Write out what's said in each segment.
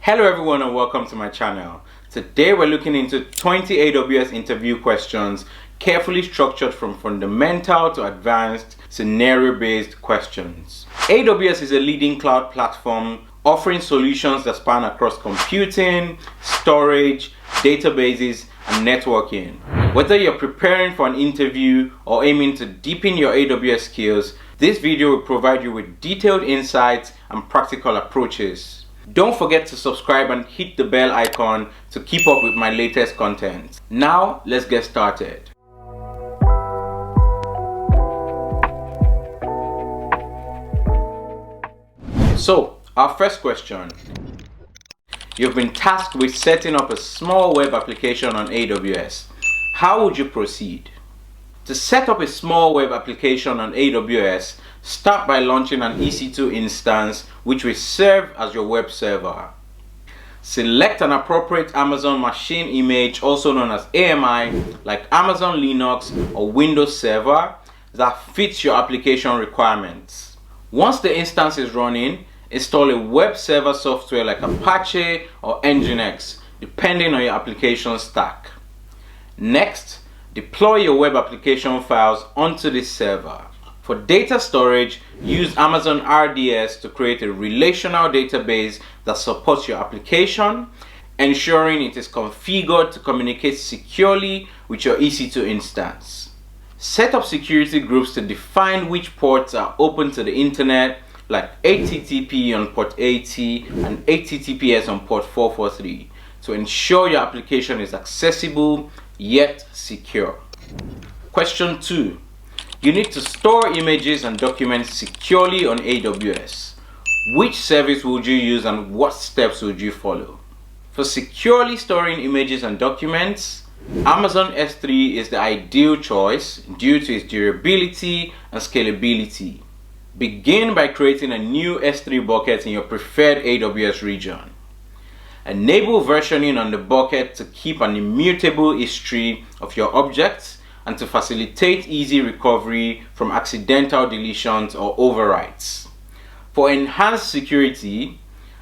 Hello everyone and welcome to my channel. Today we're looking into 20 AWS interview questions carefully structured from fundamental to advanced scenario-based questions. AWS is a leading cloud platform offering solutions that span across computing, storage, databases, and networking. Whether you're preparing for an interview or aiming to deepen your AWS skills, this video will provide you with detailed insights and practical approaches. Don't forget to subscribe and hit the bell icon to keep up with my latest content. Now, let's get started. So, our first question. You've been tasked with setting up a small web application on AWS. How would you proceed? To set up a small web application on AWS, start by launching an EC2 instance which will serve as your web server. Select an appropriate Amazon machine image, also known as AMI, like Amazon Linux or Windows Server, that fits your application requirements. Once the instance is running, install a web server software like Apache or Nginx, depending on your application stack. Next, deploy your web application files onto this server. For data storage, use Amazon RDS to create a relational database that supports your application, ensuring it is configured to communicate securely with your EC2 instance. Set up security groups to define which ports are open to the internet, like HTTP on port 80 and HTTPS on port 443, to ensure your application is accessible yet secure. Question 2. You need to store images and documents securely on AWS. Which service would you use and what steps would you follow? For securely storing images and documents, Amazon S3 is the ideal choice due to its durability and scalability. Begin by creating a new S3 bucket in your preferred AWS region. Enable versioning on the bucket to keep an immutable history of your objects and to facilitate easy recovery from accidental deletions or overwrites. For enhanced security,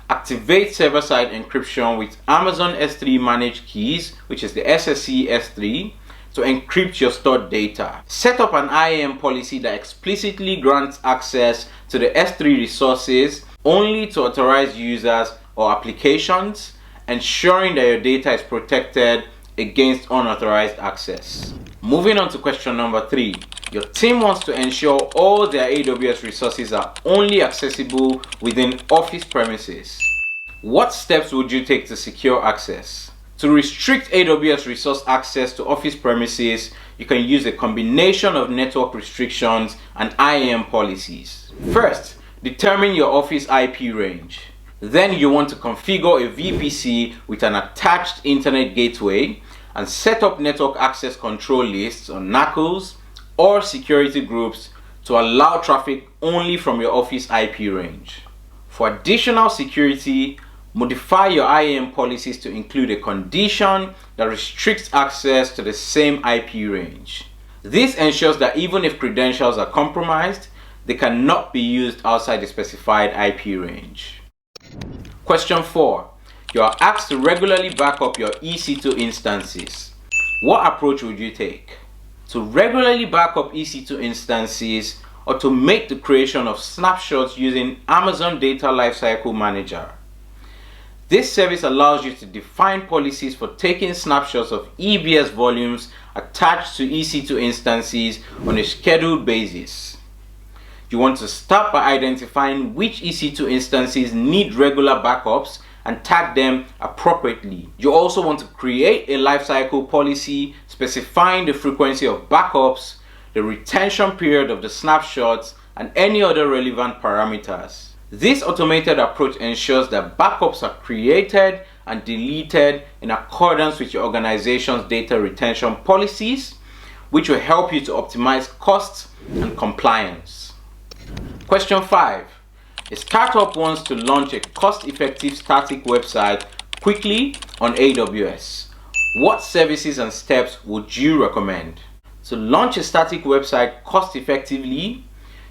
activate server-side encryption with Amazon S3 Managed Keys, which is the SSE S3, to encrypt your stored data. Set up an IAM policy that explicitly grants access to the S3 resources only to authorized users or applications, ensuring that your data is protected against unauthorized access. Moving on to question number 3. Your team wants to ensure all their AWS resources are only accessible within office premises. What steps would you take to secure access? To restrict AWS resource access to office premises, you can use a combination of network restrictions and IAM policies. First, determine your office IP range. Then you want to configure a VPC with an attached internet gateway and set up network access control lists on NACLs or security groups to allow traffic only from your office IP range. For additional security, modify your IAM policies to include a condition that restricts access to the same IP range. This ensures that even if credentials are compromised, they cannot be used outside the specified IP range. Question 4. You are asked to regularly back up your EC2 instances. What approach would you take? To regularly back up EC2 instances, automate the creation of snapshots using Amazon Data Lifecycle Manager. This service allows you to define policies for taking snapshots of EBS volumes attached to EC2 instances on a scheduled basis. You want to start by identifying which EC2 instances need regular backups and tag them appropriately. You also want to create a lifecycle policy specifying the frequency of backups, the retention period of the snapshots, and any other relevant parameters. This automated approach ensures that backups are created and deleted in accordance with your organization's data retention policies, which will help you to optimize costs and compliance. Question 5. A startup wants to launch a cost-effective static website quickly on AWS. What services and steps would you recommend? To launch a static website cost-effectively,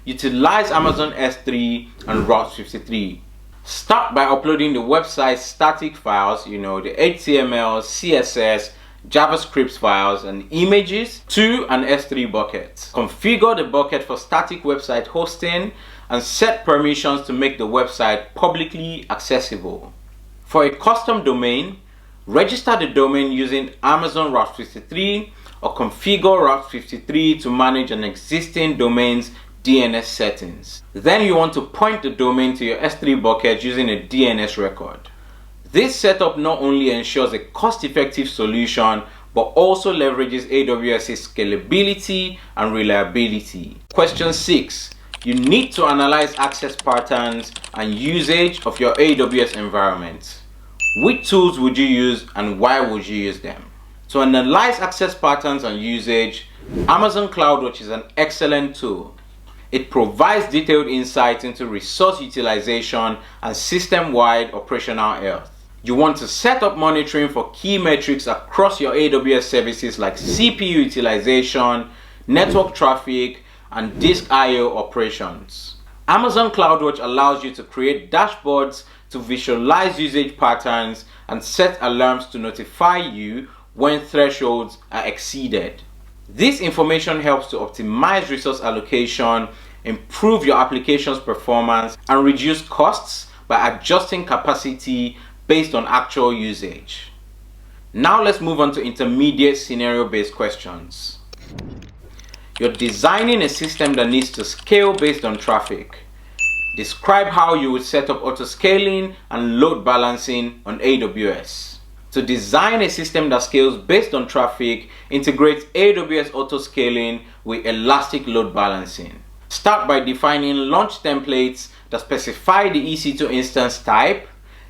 utilize Amazon S3 and Route 53. Start by uploading the website's static files, the HTML, CSS, JavaScript files and images to an S3 bucket. Configure the bucket for static website hosting and set permissions to make the website publicly accessible. For a custom domain, register the domain using Amazon Route 53 or configure Route 53 to manage an existing domain's DNS settings. Then you want to point the domain to your S3 bucket using a DNS record. This setup not only ensures a cost-effective solution, but also leverages AWS's scalability and reliability. Question 6. You need to analyze access patterns and usage of your AWS environment. Which tools would you use and why would you use them? To analyze access patterns and usage, Amazon CloudWatch is an excellent tool. It provides detailed insights into resource utilization and system-wide operational health. You want to set up monitoring for key metrics across your AWS services like CPU utilization, network traffic, and disk I/O operations. Amazon CloudWatch allows you to create dashboards to visualize usage patterns and set alarms to notify you when thresholds are exceeded. This information helps to optimize resource allocation, improve your application's performance, and reduce costs by adjusting capacity based on actual usage. Now let's move on to intermediate scenario-based questions. You're designing a system that needs to scale based on traffic. Describe how you would set up auto-scaling and load balancing on AWS. To design a system that scales based on traffic, integrate AWS auto-scaling with elastic load balancing. Start by defining launch templates that specify the EC2 instance type,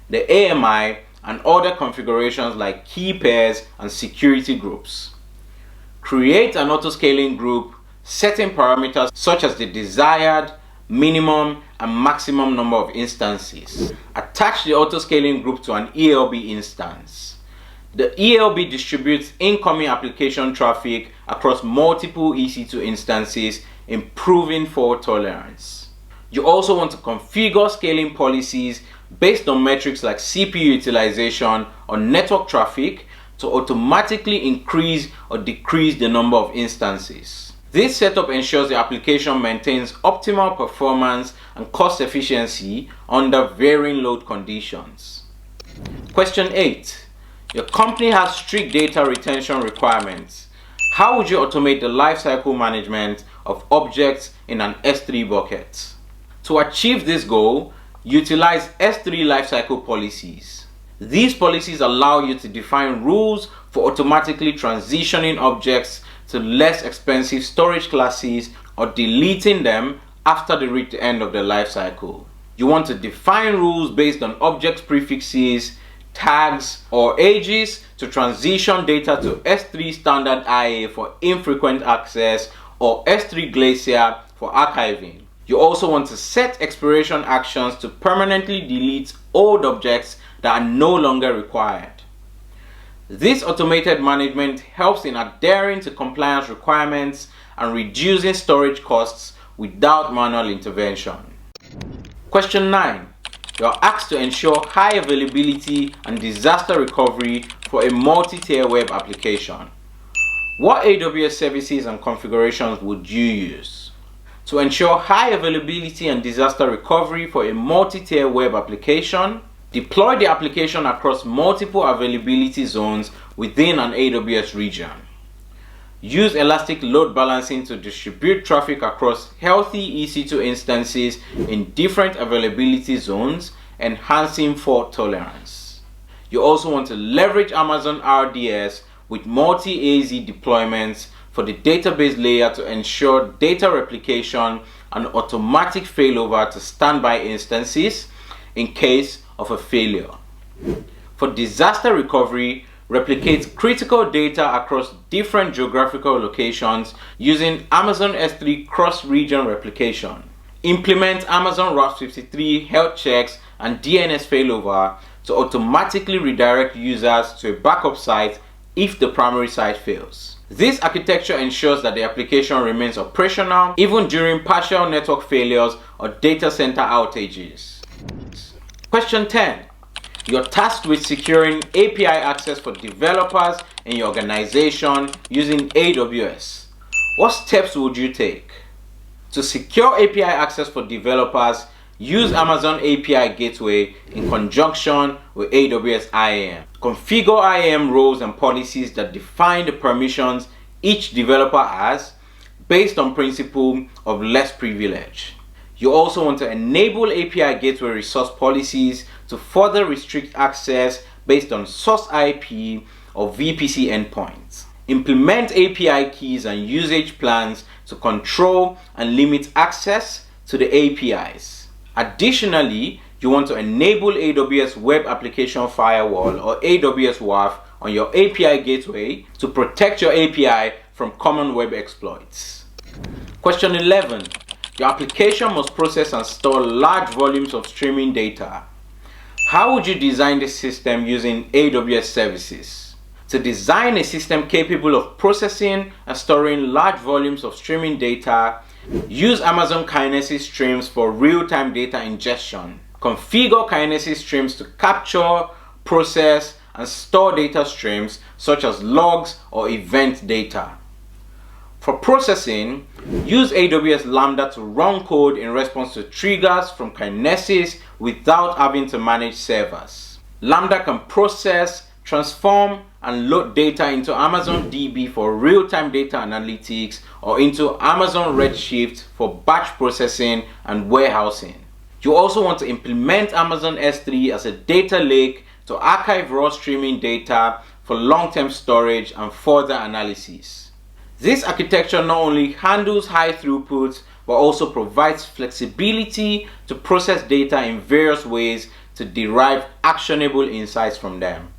the AMI, and other configurations like key pairs and security groups. Create an auto-scaling group, setting parameters such as the desired, minimum, and maximum number of instances. Attach the auto-scaling group to an ELB instance. The ELB distributes incoming application traffic across multiple EC2 instances, improving fault tolerance. You also want to configure scaling policies based on metrics like CPU utilization or network traffic to automatically increase or decrease the number of instances. This setup ensures the application maintains optimal performance and cost efficiency under varying load conditions. Question 8. Your company has strict data retention requirements. How would you automate the lifecycle management of objects in an S3 bucket? To achieve this goal, utilize S3 lifecycle policies. These policies allow you to define rules for automatically transitioning objects to less expensive storage classes or deleting them after they reach the end of their lifecycle. You want to define rules based on object prefixes, tags, or ages to transition data to S3 standard IA for infrequent access or S3 Glacier for archiving. You also want to set expiration actions to permanently delete old objects that are no longer required. This automated management helps in adhering to compliance requirements and reducing storage costs without manual intervention. Question 9. You are asked to ensure high availability and disaster recovery for a multi-tier web application. What AWS services and configurations would you use? To ensure high availability and disaster recovery for a multi-tier web application, deploy the application across multiple availability zones within an AWS region. Use elastic load balancing to distribute traffic across healthy EC2 instances in different availability zones, enhancing fault tolerance. You also want to leverage Amazon RDS with multi-AZ deployments for the database layer to ensure data replication and automatic failover to standby instances in case of a failure. For disaster recovery, replicate critical data across different geographical locations using Amazon S3 cross-region replication. Implement Amazon Route 53 health checks and DNS failover to automatically redirect users to a backup site if the primary site fails. This architecture ensures that the application remains operational even during partial network failures or data center outages. Question 10. You're tasked with securing API access for developers in your organization using AWS. What steps would you take? To secure API access for developers, use Amazon API Gateway in conjunction with AWS IAM. Configure IAM roles and policies that define the permissions each developer has based on principle of less privilege. You also want to enable API Gateway resource policies to further restrict access based on source IP or VPC endpoints. Implement API keys and usage plans to control and limit access to the APIs. Additionally, you want to enable AWS Web Application Firewall or AWS WAF on your API Gateway to protect your API from common web exploits. Question 11. Your application must process and store large volumes of streaming data. How would you design this system using AWS services? To design a system capable of processing and storing large volumes of streaming data, use Amazon Kinesis streams for real-time data ingestion. Configure Kinesis streams to capture, process, and store data streams such as logs or event data. For processing, use AWS Lambda to run code in response to triggers from Kinesis without having to manage servers. Lambda can process, transform, and load data into Amazon DB for real-time data analytics or into Amazon Redshift for batch processing and warehousing. You also want to implement Amazon S3 as a data lake to archive raw streaming data for long-term storage and further analysis. This architecture not only handles high throughput, but also provides flexibility to process data in various ways to derive actionable insights from them.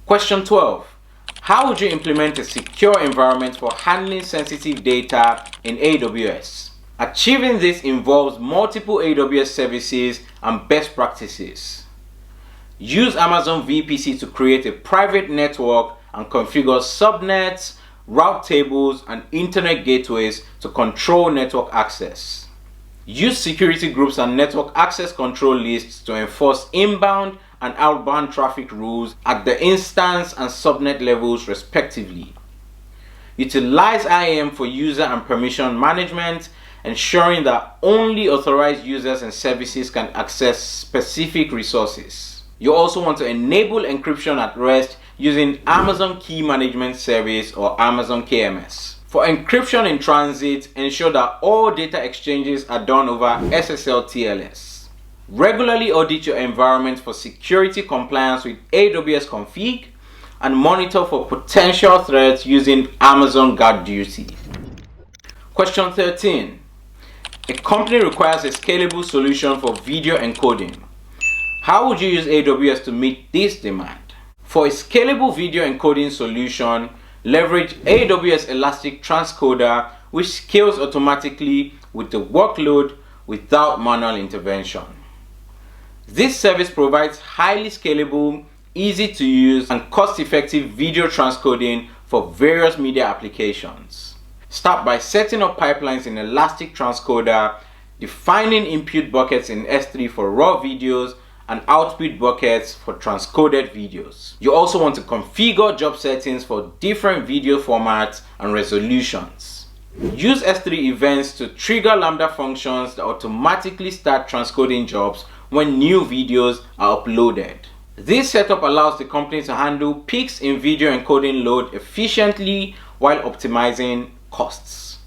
Question 12. How would you implement a secure environment for handling sensitive data in AWS? Achieving this involves multiple AWS services and best practices. Use Amazon VPC to create a private network and configure subnets, route tables, and internet gateways to control network access. Use security groups and network access control lists to enforce inbound and outbound traffic rules at the instance and subnet levels respectively. Utilize IAM for user and permission management, ensuring that only authorized users and services can access specific resources. You also want to enable encryption at rest using Amazon Key Management Service or Amazon KMS. For encryption in transit, ensure that all data exchanges are done over SSL TLS. Regularly audit your environment for security compliance with AWS config and monitor for potential threats using Amazon Guard Duty. Question 13. A company requires a scalable solution for video encoding. How would you use AWS to meet this demand? For a scalable video encoding solution, leverage AWS Elastic Transcoder, which scales automatically with the workload without manual intervention. This service provides highly scalable, easy to use, and cost-effective video transcoding for various media applications. Start by setting up pipelines in Elastic Transcoder, defining input buckets in S3 for raw videos, and output buckets for transcoded videos. You also want to configure job settings for different video formats and resolutions. Use S3 events to trigger Lambda functions that automatically start transcoding jobs when new videos are uploaded. This setup allows the company to handle peaks in video encoding load efficiently while optimizing costs.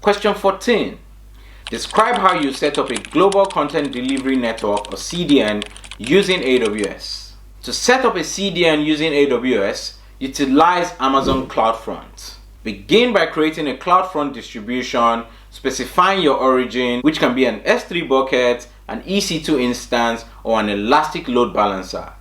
Question 14. Describe how you set up a global content delivery network or CDN using AWS. To set up a CDN using AWS, utilize Amazon CloudFront. Begin by creating a CloudFront distribution, specifying your origin, which can be an S3 bucket, an EC2 instance, or an Elastic Load Balancer.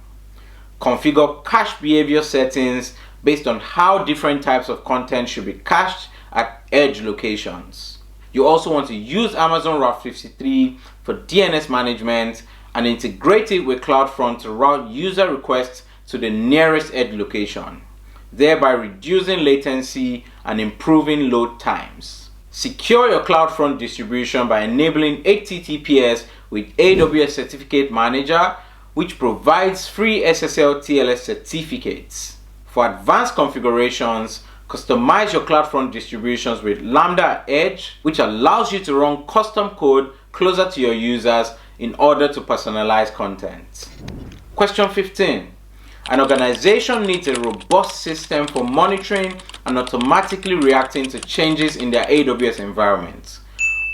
Configure cache behavior settings based on how different types of content should be cached at edge locations. You also want to use Amazon Route 53 for DNS management and integrate it with CloudFront to route user requests to the nearest edge location, thereby reducing latency and improving load times. Secure your CloudFront distribution by enabling HTTPS with AWS Certificate Manager, which provides free SSL TLS certificates. For advanced configurations, customize your CloudFront distributions with Lambda Edge, which allows you to run custom code closer to your users in order to personalize content. Question 15. An organization needs a robust system for monitoring and automatically reacting to changes in their AWS environment.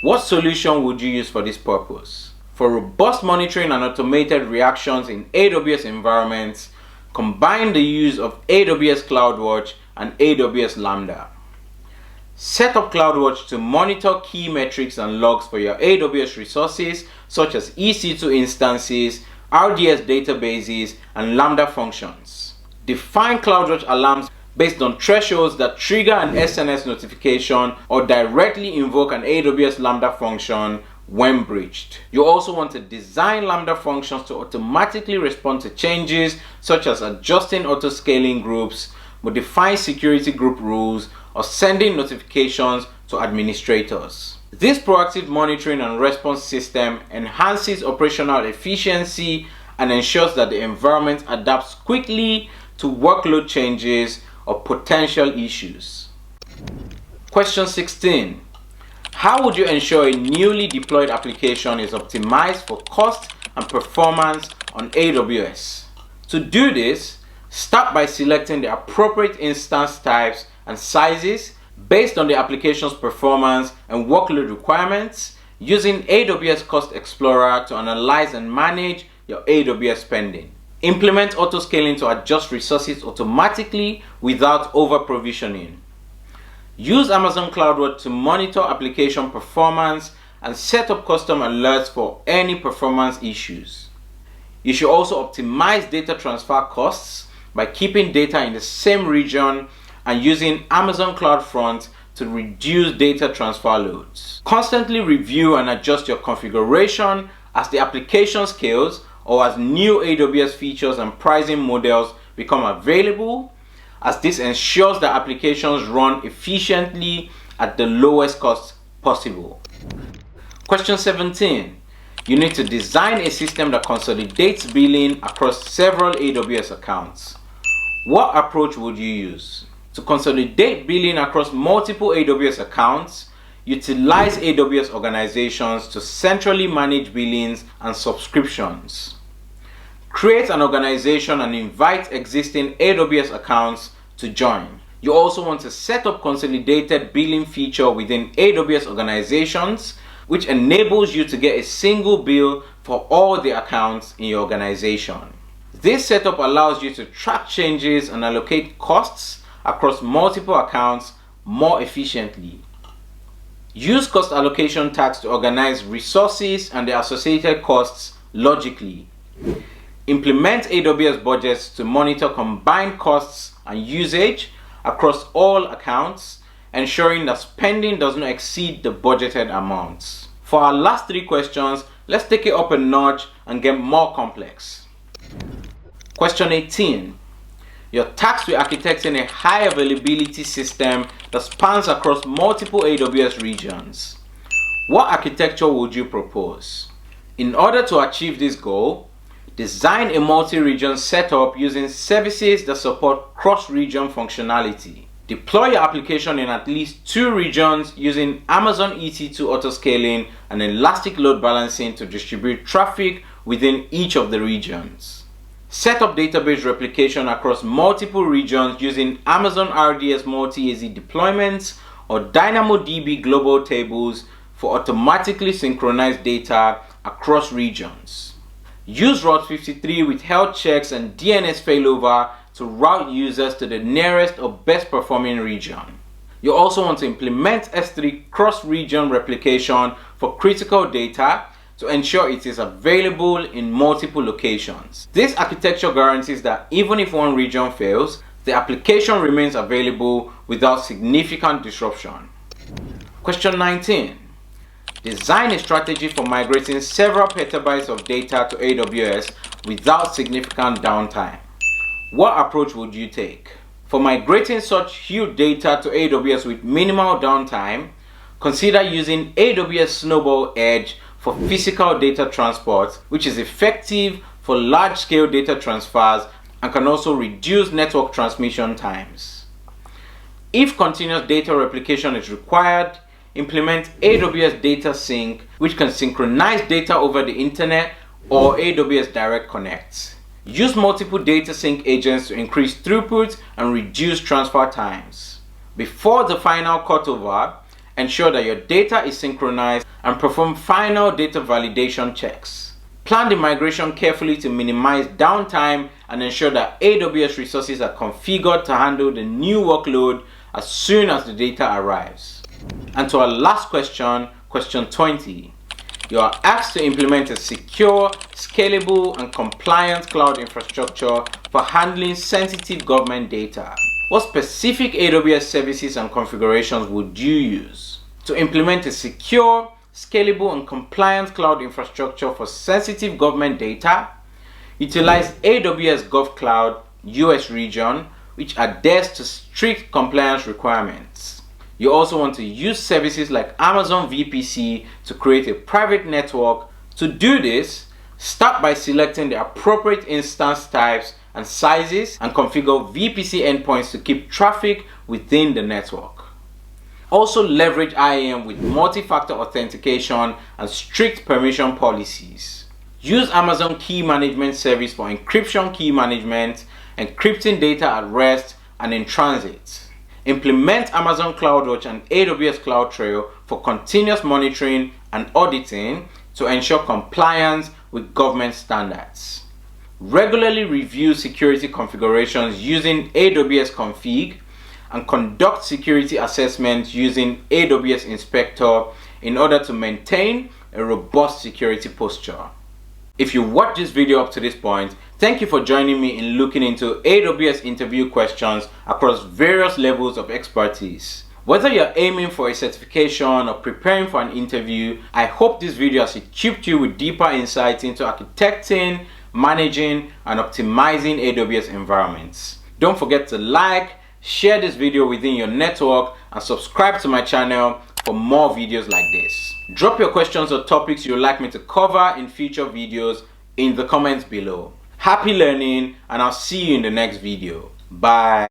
What solution would you use for this purpose? For robust monitoring and automated reactions in AWS environments, combine the use of AWS CloudWatch and AWS Lambda. Set up CloudWatch to monitor key metrics and logs for your AWS resources such as EC2 instances, RDS databases, and Lambda functions. Define CloudWatch alarms based on thresholds that trigger an SNS notification or directly invoke an AWS Lambda function when breached. You also want to design Lambda functions to automatically respond to changes such as adjusting auto-scaling groups, modifying security group rules, or sending notifications to administrators. This proactive monitoring and response system enhances operational efficiency and ensures that the environment adapts quickly to workload changes or potential issues. Question 16. How would you ensure a newly deployed application is optimized for cost and performance on AWS? To do this, start by selecting the appropriate instance types and sizes based on the application's performance and workload requirements, using AWS Cost Explorer to analyze and manage your AWS spending. Implement auto-scaling to adjust resources automatically without over-provisioning. Use Amazon CloudWatch to monitor application performance and set up custom alerts for any performance issues. You should also optimize data transfer costs by keeping data in the same region and using Amazon CloudFront to reduce data transfer loads. Constantly review and adjust your configuration as the application scales or as new AWS features and pricing models become available, as this ensures that applications run efficiently at the lowest cost possible. Question 17. You need to design a system that consolidates billing across several AWS accounts. What approach would you use? To consolidate billing across multiple AWS accounts, utilize AWS organizations to centrally manage billings and subscriptions. Create an organization and invite existing AWS accounts to join. You also want to set up consolidated billing feature within AWS organizations, which enables you to get a single bill for all the accounts in your organization. This setup allows you to track changes and allocate costs across multiple accounts more efficiently. Use cost allocation tags to organize resources and the associated costs logically. Implement AWS budgets to monitor combined costs and usage across all accounts, ensuring that spending does not exceed the budgeted amounts. For our last three questions, let's take it up a notch and get more complex. Question 18. You're tasked with architecting a high availability system that spans across multiple AWS regions. What architecture would you propose? In order to achieve this goal, design a multi-region setup using services that support cross-region functionality. Deploy your application in at least 2 regions using Amazon EC2 autoscaling and elastic load balancing to distribute traffic within each of the regions. Set up database replication across multiple regions using Amazon RDS multi-AZ deployments or DynamoDB global tables for automatically synchronized data across regions. Use Route 53 with health checks and DNS failover to route users to the nearest or best performing region. You also want to implement S3 cross-region replication for critical data to ensure it is available in multiple locations. This architecture guarantees that even if one region fails, the application remains available without significant disruption. Question 19. Design a strategy for migrating several petabytes of data to AWS without significant downtime. What approach would you take? For migrating such huge data to AWS with minimal downtime, consider using AWS Snowball Edge for physical data transport, which is effective for large-scale data transfers and can also reduce network transmission times. If continuous data replication is required, implement AWS Data Sync, which can synchronize data over the internet, or AWS Direct Connect. Use multiple data sync agents to increase throughput and reduce transfer times. Before the final cutover, ensure that your data is synchronized and perform final data validation checks. Plan the migration carefully to minimize downtime and ensure that AWS resources are configured to handle the new workload as soon as the data arrives. And to our last question, question 20. You are asked to implement a secure, scalable, and compliant cloud infrastructure for handling sensitive government data. What specific AWS services and configurations would you use? To implement a secure, scalable, and compliant cloud infrastructure for sensitive government data, utilize AWS GovCloud US region, which adheres to strict compliance requirements. You also want to use services like Amazon VPC to create a private network. To do this, start by selecting the appropriate instance types and sizes and configure VPC endpoints to keep traffic within the network. Also leverage IAM with multi-factor authentication and strict permission policies. Use Amazon Key Management Service for encryption key management, encrypting data at rest and in transit. Implement Amazon CloudWatch and AWS CloudTrail for continuous monitoring and auditing to ensure compliance with government standards. Regularly review security configurations using AWS Config and conduct security assessments using AWS Inspector in order to maintain a robust security posture. If you watched this video up to this point, thank you for joining me in looking into AWS interview questions across various levels of expertise. Whether you're aiming for a certification or preparing for an interview, I hope this video has equipped you with deeper insights into architecting, managing, and optimizing AWS environments. Don't forget to like, share this video within your network, and subscribe to my channel for more videos like this. Drop your questions or topics you'd like me to cover in future videos in the comments below. Happy learning, and I'll see you in the next video. Bye.